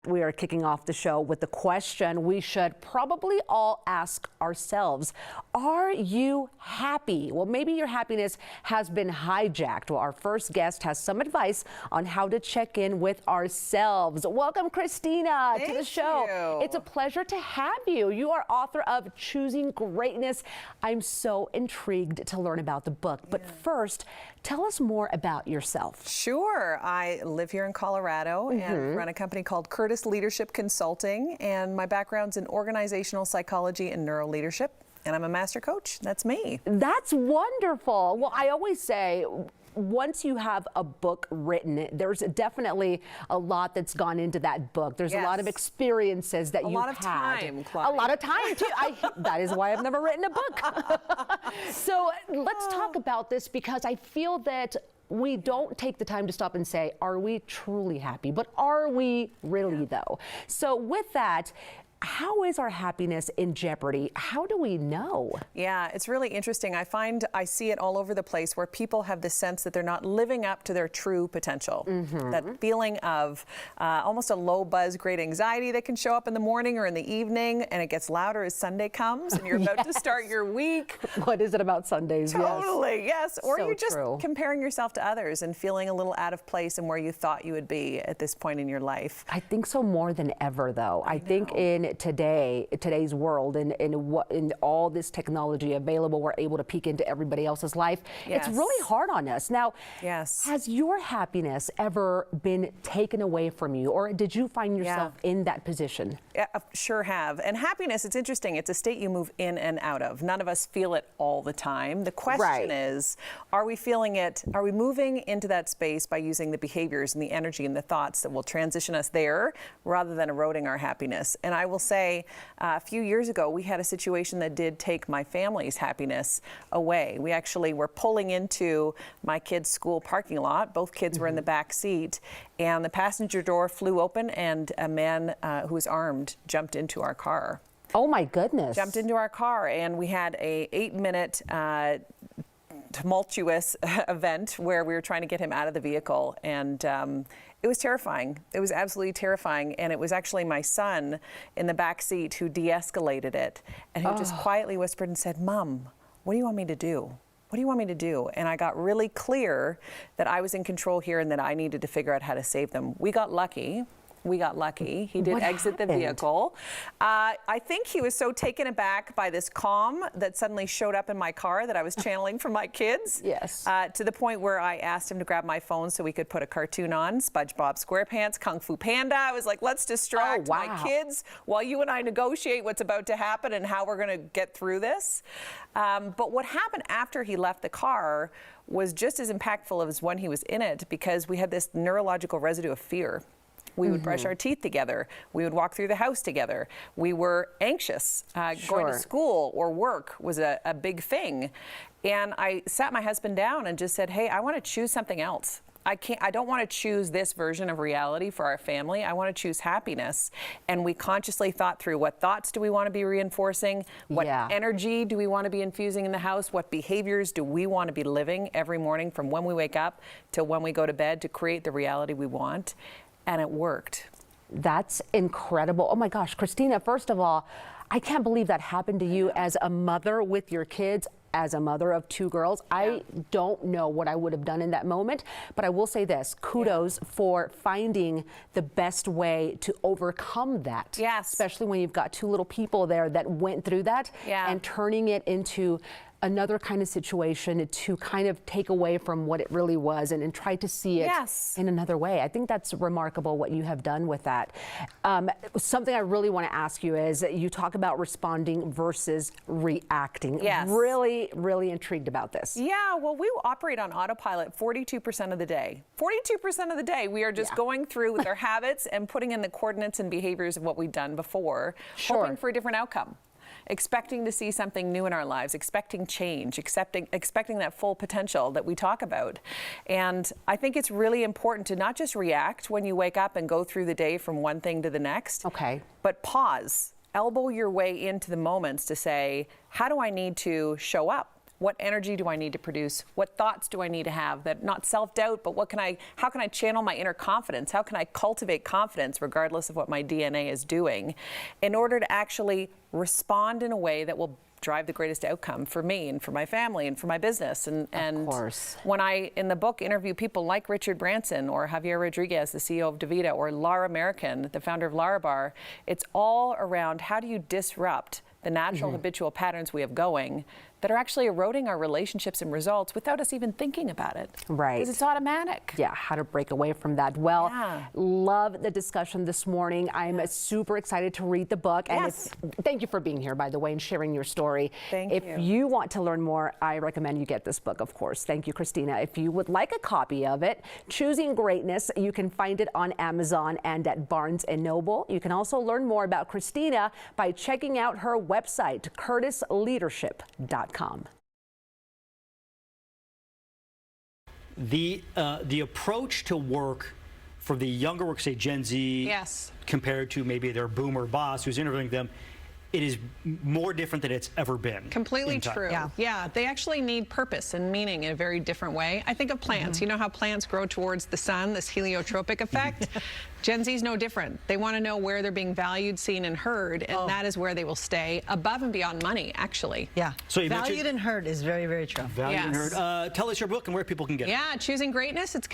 We are kicking off the show with the question we should probably all ask ourselves. Are you happy? Well, maybe your happiness has been hijacked. Well, our first guest has some advice on how to check in with ourselves. Welcome, Christina, to the show. Thank you. It's a pleasure to have you. You are author of Choosing Greatness. I'm so intrigued to learn about the book. But first, tell us more about yourself. Sure. I live here in Colorado and run a company called Curtis Leadership Consulting, and my background's in organizational psychology and neuro leadership, and I'm a master coach. That's me. That's wonderful. Well, I always say, once you have a book written, there's definitely a lot that's gone into that book. There's a lot of experiences that you've had. A lot of time, Claudia. A lot of time, too. That is why I've never written a book. So let's talk about this, because I feel that we don't take the time to stop and say, are we truly happy? But are we really, though? So with that, how is our happiness in jeopardy? How do we know? Yeah, it's really interesting. I see it all over the place where people have the sense that they're not living up to their true potential. That feeling of almost a low buzz, great anxiety that can show up in the morning or in the evening, and it gets louder as Sunday comes and you're about to start your week. What is it about Sundays? Totally, yes. Or So you're just true. comparing yourself to others and feeling a little out of place and where you thought you would be at this point in your life. I think so more than ever, though. I think in today's world and in all this technology available, we're able to peek into everybody else's life. It's really hard on us. Now, has your happiness ever been taken away from you, or did you find yourself in that position? Yeah, sure have. And happiness, it's interesting. It's a state you move in and out of. None of us feel it all the time. The question is, are we feeling it? Are we moving into that space by using the behaviors and the energy and the thoughts that will transition us there rather than eroding our happiness? And I will say, a few years ago, we had a situation that did take my family's happiness away. We actually were pulling into my kids' school parking lot. Both kids were in the back seat, and the passenger door flew open, and a man who was armed jumped into our car. Oh my goodness. Jumped into our car, and we had a 8-minute tumultuous event where we were trying to get him out of the vehicle, and it was terrifying. It was absolutely terrifying, and it was actually my son in the back seat who de-escalated it, and who just quietly whispered and said, "Mom, what do you want me to do? What do you want me to do?" And I got really clear that I was in control here and that I needed to figure out how to save them. We got lucky. He did exit the vehicle. I think he was so taken aback by this calm that suddenly showed up in my car that I was channeling for my kids. To the point where I asked him to grab my phone so we could put a cartoon on, SpongeBob SquarePants, Kung Fu Panda. I was like, let's distract my kids while you and I negotiate what's about to happen and how we're going to get through this. But what happened after he left the car was just as impactful as when he was in it, because we had this neurological residue of fear. We would brush our teeth together. We would walk through the house together. We were anxious. Going to school or work was a big thing. And I sat my husband down and just said, hey, I want to choose something else. I don't want to choose this version of reality for our family. I want to choose happiness. And we consciously thought through, what thoughts do we want to be reinforcing? What energy do we want to be infusing in the house? What behaviors do we want to be living every morning from when we wake up till when we go to bed to create the reality we want? And it worked. That's incredible. Oh my gosh, Christina, first of all, I can't believe that happened to you as a mother with your kids. As a mother of 2 girls, I don't know what I would have done in that moment, but I will say this, kudos for finding the best way to overcome that. Especially when you've got 2 little people there that went through that and turning it into another kind of situation to kind of take away from what it really was and try to see it in another way. I think that's remarkable what you have done with that. Something I really want to ask you is, you talk about responding versus reacting. Really, really intrigued about this. Yeah, well, we operate on autopilot 42% of the day. 42% of the day, we are just going through with our habits and putting in the coordinates and behaviors of what we've done before, hoping for a different outcome. Expecting to see something new in our lives, expecting change, expecting that full potential that we talk about. And I think it's really important to not just react when you wake up and go through the day from one thing to the next, but pause, elbow your way into the moments to say, how do I need to show up? what energy do I need to produce? What thoughts do I need to have? That not self-doubt, but how can I channel my inner confidence? How can I cultivate confidence regardless of what my DNA is doing in order to actually respond in a way that will drive the greatest outcome for me and for my family and for my business. And of course. When I, in the book, interview people like Richard Branson or Javier Rodriguez, the CEO of DaVita, or Lara American, the founder of Larabar, it's all around how do you disrupt the natural habitual patterns we have going that are actually eroding our relationships and results without us even thinking about it. Right. Because it's automatic. Yeah, how to break away from that. Well, Yeah. love the discussion this morning. I'm super excited to read the book. Yes. And thank you for being here, by the way, and sharing your story. Thank if you. you want to learn more, I recommend you get this book, of course. Thank you, Christina. If you would like a copy of it, Choosing Greatness, you can find it on Amazon and at Barnes & Noble. You can also learn more about Christina by checking out her website, curtisleadership.com. The approach to work for the younger work, say Gen Z, Yes. compared to maybe their boomer boss who's interviewing them, it is more different than it's ever been. Completely in time. true. Yeah, they actually need purpose and meaning in a very different way. I think of plants. You know how plants grow towards the sun, this heliotropic effect? Gen Z is no different. They want to know where they're being valued, seen, and heard, and that is where they will stay, above and beyond money, actually. Yeah. So you Valued mentioned- and heard is very, very true. Valued and Yes. heard. Tell us your book and where people can get it. Yeah, Choosing Greatness. It's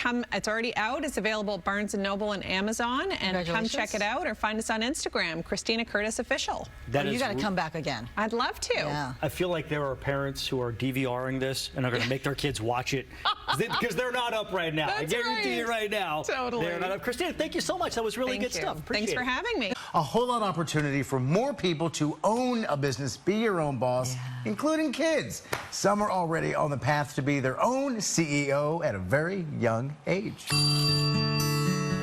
already out. It's available at Barnes & Noble and Amazon. And come Congratulations. check it out or find us on Instagram, Christina Curtis Official. That You is got to come back again. I'd love to. Yeah. I feel like there are parents who are DVRing this and are going to make their kids watch it because they're not up right now. I That's guarantee you right. right now. Totally. They're not up. Christina, thank you so much. That was really Thank good you. stuff. Thanks Appreciate for it. having me. A whole lot of opportunity for more people to own a business, be your own boss, including kids. Some are already on the path to be their own CEO at a very young age.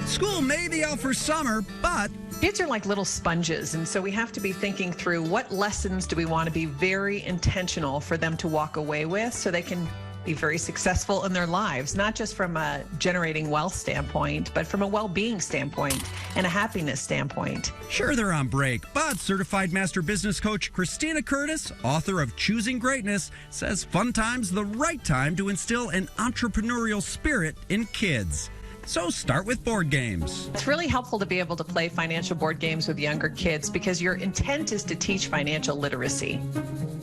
School may be out for summer, but Kids are like little sponges, and so we have to be thinking through what lessons do we want to be very intentional for them to walk away with so they can be very successful in their lives, not just from a generating wealth standpoint, but from a well-being standpoint and a happiness standpoint. sure they're on break. But certified master business coach Christina Curtis, author of Choosing Greatness, says fun time's the right time to instill an entrepreneurial spirit in kids. So start with board games. It's really helpful to be able to play financial board games with younger kids because your intent is to teach financial literacy.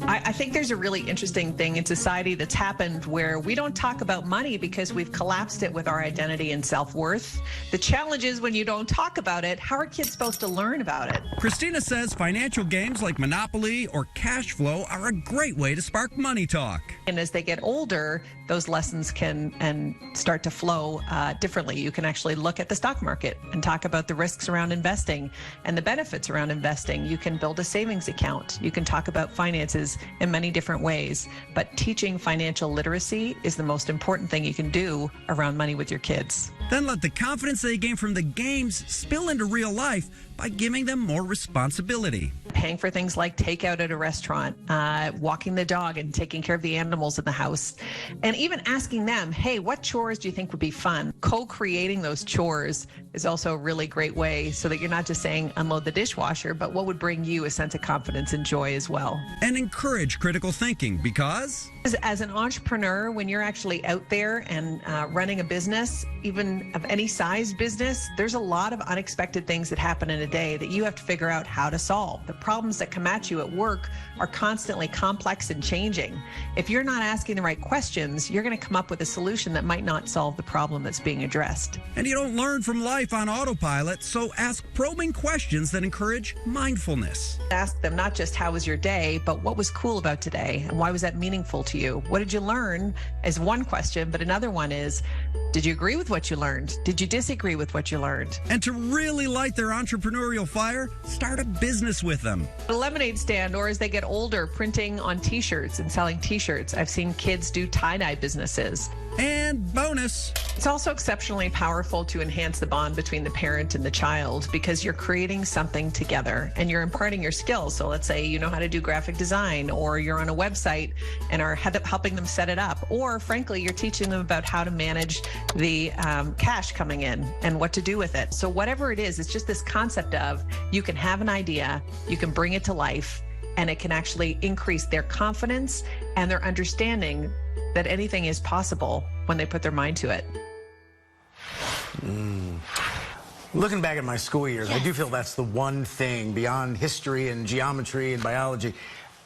I think there's a really interesting thing in society that's happened where we don't talk about money because we've collapsed it with our identity and self-worth. The challenge is when you don't talk about it, how are kids supposed to learn about it? Christina says financial games like Monopoly or Cash Flow are a great way to spark money talk. And as they get older, those lessons can start to flow differently. You can actually look at the stock market and talk about the risks around investing and the benefits around investing. You can build a savings account. You can talk about finances in many different ways. But teaching financial literacy is the most important thing you can do around money with your kids. Then let the confidence they gain from the games spill into real life by giving them more responsibility. Paying for things like takeout at a restaurant, walking the dog and taking care of the animals in the house, and even asking them, hey, what chores do you think would be fun? Co-creating those chores is also a really great way so that you're not just saying unload the dishwasher, but what would bring you a sense of confidence and joy as well. And encourage critical thinking because As an entrepreneur, when you're actually out there and running a business, even of any size business, there's a lot of unexpected things that happen in a day that you have to figure out how to solve. The problems that come at you at work are constantly complex and changing. If you're not asking the right questions, you're going to come up with a solution that might not solve the problem that's being addressed. and you don't learn from life on autopilot, so ask probing questions that encourage mindfulness. Ask them not just how was your day, but what was cool about today and why was that meaningful to you? What did you learn is one question, but another one is, did you agree with what you learned? Did you disagree with what you learned? And to really light their entrepreneurial fire, start a business with them. A lemonade stand, or as they get older, printing on t-shirts and selling t-shirts. I've seen kids do tie-dye businesses. And bonus, It's also exceptionally powerful to enhance the bond between the parent and the child because you're creating something together and you're imparting your skills. So let's say you know how to do graphic design, or you're on a website and are helping them set it up, or frankly, you're teaching them about how to manage the cash coming in and what to do with it. So whatever it is, it's just this concept of you can have an idea, you can bring it to life, and it can actually increase their confidence and their understanding that anything is possible when they put their mind to it. Looking back at my school years, I do feel that's the one thing beyond history and geometry and biology.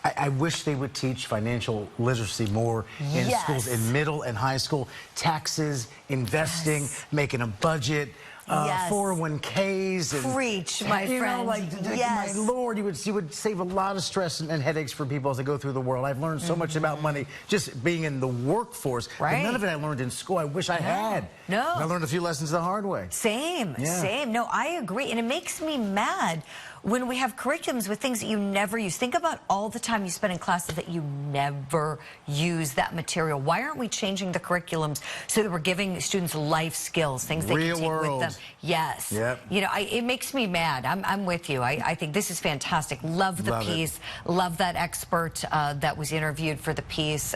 I wish they would teach financial literacy more in schools, in middle and high school. Taxes, investing, making a budget, 401ks. And, Preach, my you friend. know, like, my Lord, you would save a lot of stress and headaches for people as they go through the world. I've learned so much about money just being in the workforce. But none of it I learned in school. I wish I had. No. And I learned a few lessons the hard way. Same. No, I agree. And it makes me mad when we have curriculums with things that you never use. Think about all the time you spend in classes that you never use that material. Why aren't we changing the curriculums so that we're giving students life skills, things they can take with them? Yes. You know, it makes me mad. I'm with you. I think this is fantastic. Love the piece. Love that expert that was interviewed for the piece.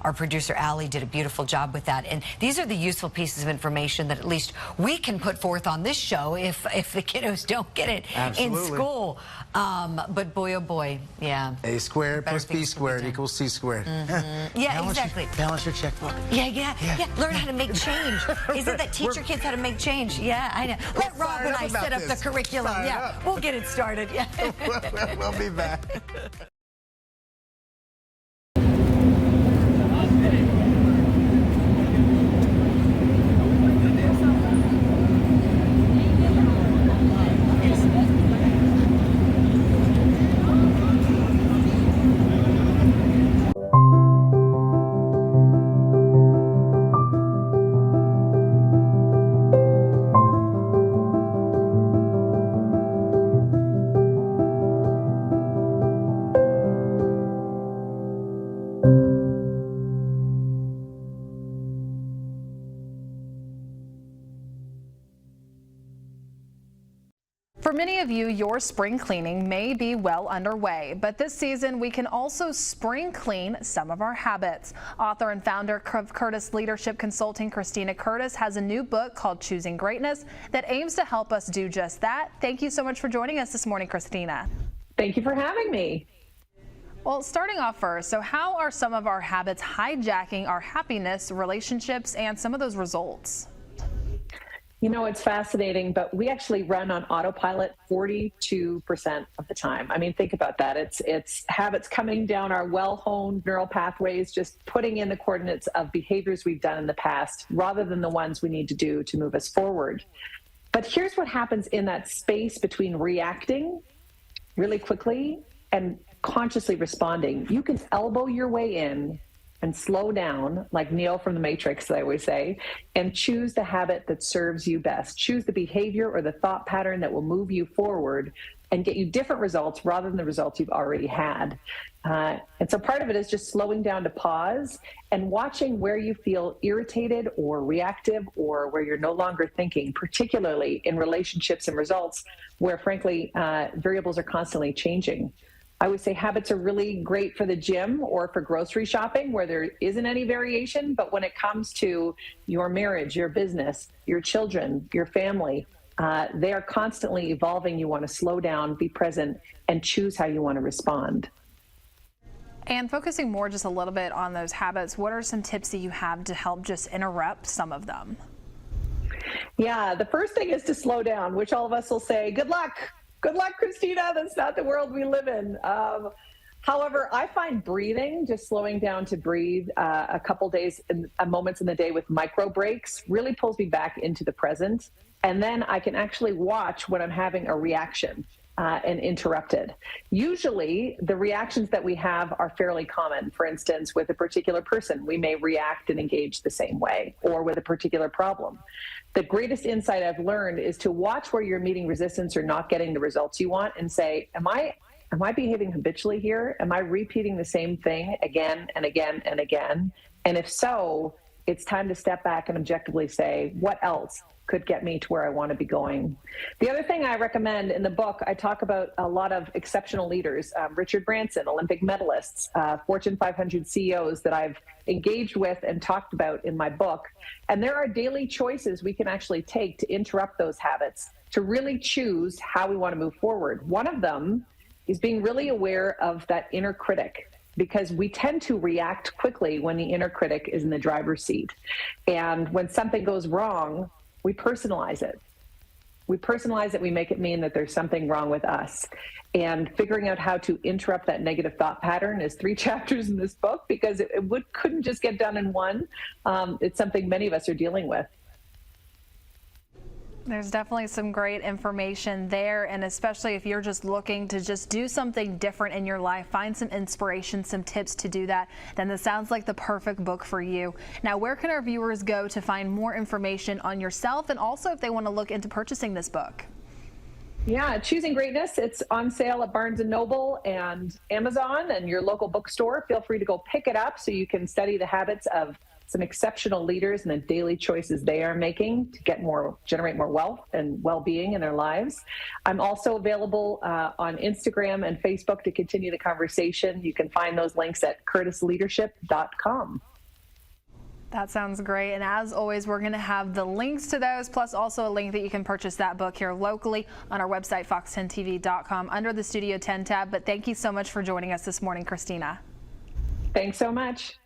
Our producer, Allie, did a beautiful job with that. And these are the useful pieces of information that at least we can put forth on this show if the kiddos don't get it in school. But boy, oh boy, A squared plus B squared equals C squared. Exactly. Balance your checkbook. Learn how to make change. Isn't that teach your kids how to make change? Yeah, I know. Let Rob and I set up the curriculum. We'll get it started. We'll be back. For many of you, your spring cleaning may be well underway, but this season we can also spring clean some of our habits. Author and founder of Curtis Leadership Consulting, Christina Curtis, has a new book called Choosing Greatness that aims to help us do just that. Thank you so much for joining us this morning, Christina. Thank you for having me. Well, starting off first, so how are some of our habits hijacking our happiness, relationships, and some of those results? You know, it's fascinating, but we actually run on autopilot 42% of the time. I mean, think about that. It's habits coming down our well-honed neural pathways, just putting in the coordinates of behaviors we've done in the past rather than the ones we need to do to move us forward. But here's what happens in that space between reacting really quickly and consciously responding. You can elbow your way in and slow down, like Neo from the Matrix, I always say, and choose the habit that serves you best. Choose the behavior or the thought pattern that will move you forward and get you different results rather than the results you've already had. And so part of it is just slowing down to pause and watching where you feel irritated or reactive or where you're no longer thinking, particularly in relationships and results where, frankly, variables are constantly changing. I would say habits are really great for the gym or for grocery shopping where there isn't any variation. But when it comes to your marriage, your business, your children, your family, they are constantly evolving. You want to slow down, be present, and choose how you want to respond. And focusing more just a little bit on those habits, what are some tips that you have to help just interrupt some of them? Yeah, the first thing is to slow down, which all of us will say, good luck. Good luck, Christina. That's not the world we live in. However, I find breathing, just slowing down to breathe a couple days, moments in the day with micro breaks really pulls me back into the present. And then I can actually watch when I'm having a reaction and interrupted. Usually the reactions that we have are fairly common. For instance, with a particular person, we may react and engage the same way, or with a particular problem. The greatest insight I've learned is to watch where you're meeting resistance or not getting the results you want and say, am I behaving habitually here? Am I repeating the same thing again and again and again? And if so, it's time to step back and objectively say, what else could get me to where I want to be going? The other thing I recommend in the book, I talk about a lot of exceptional leaders, Richard Branson, Olympic medalists, Fortune 500 CEOs that I've engaged with and talked about in my book. And there are daily choices we can actually take to interrupt those habits, to really choose how we want to move forward. One of them is being really aware of that inner critic, because we tend to react quickly when the inner critic is in the driver's seat. And when something goes wrong, we personalize it. We personalize it, we make it mean that there's something wrong with us. And figuring out how to interrupt that negative thought pattern is 3 chapters in this book, because it couldn't just get done in one. It's something many of us are dealing with. There's definitely some great information there, and especially if you're just looking to just do something different in your life, find some inspiration, some tips to do that, then this sounds like the perfect book for you. Now, where can our viewers go to find more information on yourself, and also if they want to look into purchasing this book? Yeah, Choosing Greatness, it's on sale at Barnes & Noble and Amazon and your local bookstore. Feel free to go pick it up so you can study the habits of some exceptional leaders and the daily choices they are making to generate more wealth and well-being in their lives. I'm also available on Instagram and Facebook to continue the conversation. You can find those links at curtisleadership.com. That sounds great. And as always, we're going to have the links to those, plus also a link that you can purchase that book here locally on our website, fox10tv.com, under the Studio 10 tab. But thank you so much for joining us this morning, Christina. Thanks so much.